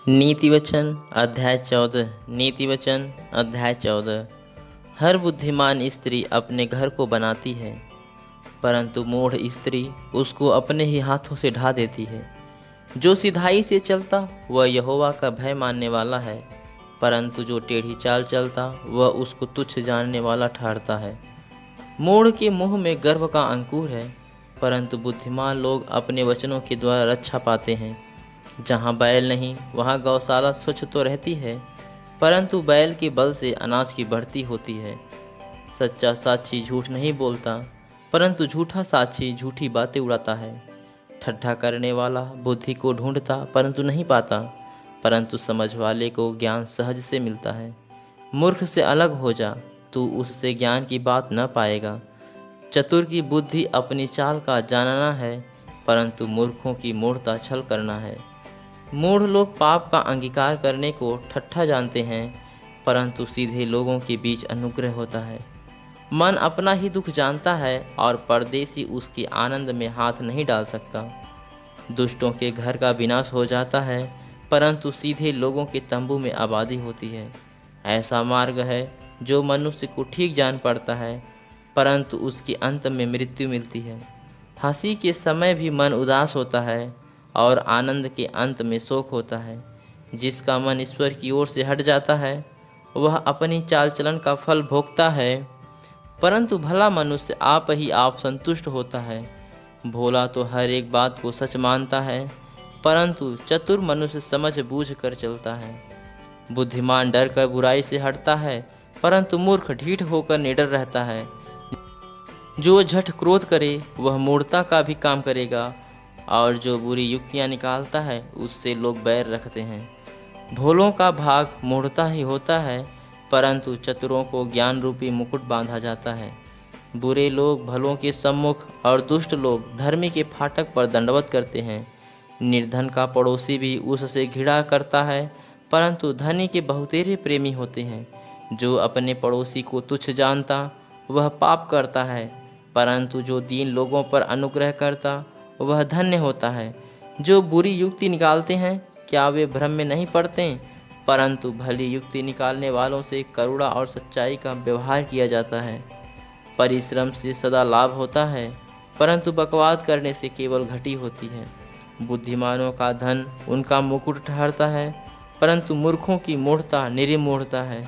नीति वचन अध्याय 14। नीति वचन अध्याय 14। हर बुद्धिमान स्त्री अपने घर को बनाती है, परंतु मूढ़ स्त्री उसको अपने ही हाथों से ढा देती है। जो सिधाई से चलता वह यहोवा का भय मानने वाला है, परंतु जो टेढ़ी चाल चलता वह उसको तुच्छ जानने वाला ठहरता है। मूढ़ के मुंह में गर्व का अंकुर है, परंतु बुद्धिमान लोग अपने वचनों के द्वारा रक्षा पाते हैं। जहाँ बैल नहीं वहाँ गौशाला स्वच्छ तो रहती है, परंतु बैल के बल से अनाज की बढ़ती होती है। सच्चा साक्षी झूठ नहीं बोलता, परंतु झूठा साक्षी झूठी बातें उड़ाता है। ठट्ठा करने वाला बुद्धि को ढूंढता परंतु नहीं पाता, परंतु समझ वाले को ज्ञान सहज से मिलता है। मूर्ख से अलग हो जा, तू उससे ज्ञान की बात न पाएगा। चतुर की बुद्धि अपनी चाल का जानना है, परंतु मूर्खों की मूढ़ता छल करना है। मूढ़ लोग पाप का अंगीकार करने को ठट्ठा जानते हैं, परंतु सीधे लोगों के बीच अनुग्रह होता है। मन अपना ही दुख जानता है और परदेसी उसके आनंद में हाथ नहीं डाल सकता। दुष्टों के घर का विनाश हो जाता है, परंतु सीधे लोगों के तंबू में आबादी होती है। ऐसा मार्ग है जो मनुष्य को ठीक जान पड़ता है, परंतु उसके अंत में मृत्यु मिलती है। हंसी के समय भी मन उदास होता है और आनंद के अंत में शोक होता है। जिसका मन ईश्वर की ओर से हट जाता है वह अपनी चाल चलन का फल भोगता है, परंतु भला मनुष्य आप ही आप संतुष्ट होता है। भोला तो हर एक बात को सच मानता है, परंतु चतुर मनुष्य समझ बूझ कर चलता है। बुद्धिमान डर कर बुराई से हटता है, परंतु मूर्ख ढीठ होकर निडर रहता है। जो झट क्रोध करे वह मूढ़ता का भी काम करेगा, और जो बुरी युक्तियां निकालता है उससे लोग बैर रखते हैं। भोलों का भाग मूढ़ता ही होता है, परंतु चतुरों को ज्ञान रूपी मुकुट बांधा जाता है। बुरे लोग भलों के सम्मुख और दुष्ट लोग धर्मी के फाटक पर दंडवत करते हैं। निर्धन का पड़ोसी भी उससे घृणा करता है, परंतु धनी के बहुतेरे प्रेमी होते हैं। जो अपने पड़ोसी को तुच्छ जानता वह पाप करता है, परंतु जो दीन लोगों पर अनुग्रह करता वह धन्य होता है। जो बुरी युक्ति निकालते हैं क्या वे भ्रम में नहीं पड़ते? परंतु भली युक्ति निकालने वालों से करुणा और सच्चाई का व्यवहार किया जाता है। परिश्रम से सदा लाभ होता है, परंतु बकवाद करने से केवल घटी होती है। बुद्धिमानों का धन उनका मुकुट ठहरता है, परंतु मूर्खों की मूढ़ता निरी मूढ़ता है।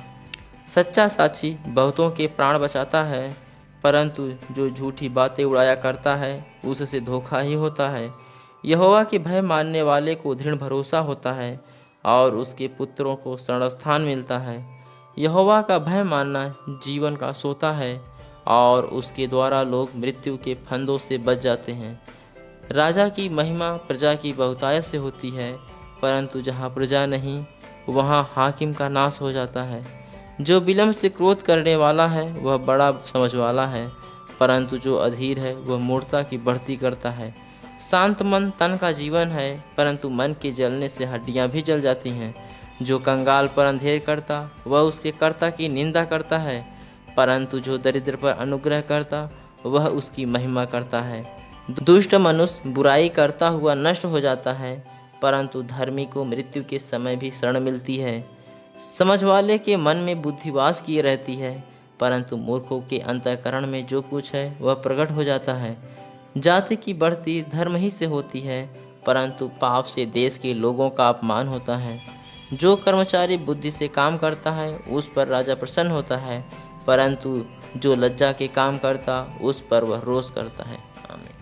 सच्चा साक्षी बहुतों के प्राण बचाता है, परंतु जो झूठी बातें उड़ाया करता है उससे धोखा ही होता है। यहोवा के भय मानने वाले को दृढ़ भरोसा होता है और उसके पुत्रों को शरणस्थान मिलता है। यहोवा का भय मानना जीवन का सोता है और उसके द्वारा लोग मृत्यु के फंदों से बच जाते हैं। राजा की महिमा प्रजा की बहुतायत से होती है, परंतु जहाँ प्रजा नहीं वहाँ हाकिम का नाश हो जाता है। जो विलम्ब से क्रोध करने वाला है वह बड़ा समझ वाला है, परंतु जो अधीर है वह मूर्खता की बढ़ती करता है। शांत मन तन का जीवन है, परंतु मन के जलने से हड्डियां भी जल जाती हैं। जो कंगाल पर अंधेर करता वह उसके कर्ता की निंदा करता है, परंतु जो दरिद्र पर अनुग्रह करता वह उसकी महिमा करता है। दुष्ट मनुष्य बुराई करता हुआ नष्ट हो जाता है, परंतु धर्मी को मृत्यु के समय भी शरण मिलती है। समझ वाले के मन में बुद्धिवास किए रहती है, परंतु मूर्खों के अंतःकरण में जो कुछ है वह प्रकट हो जाता है। जाति की बढ़ती धर्म ही से होती है, परंतु पाप से देश के लोगों का अपमान होता है। जो कर्मचारी बुद्धि से काम करता है उस पर राजा प्रसन्न होता है, परंतु जो लज्जा के काम करता उस पर वह रोष करता है। आमीन।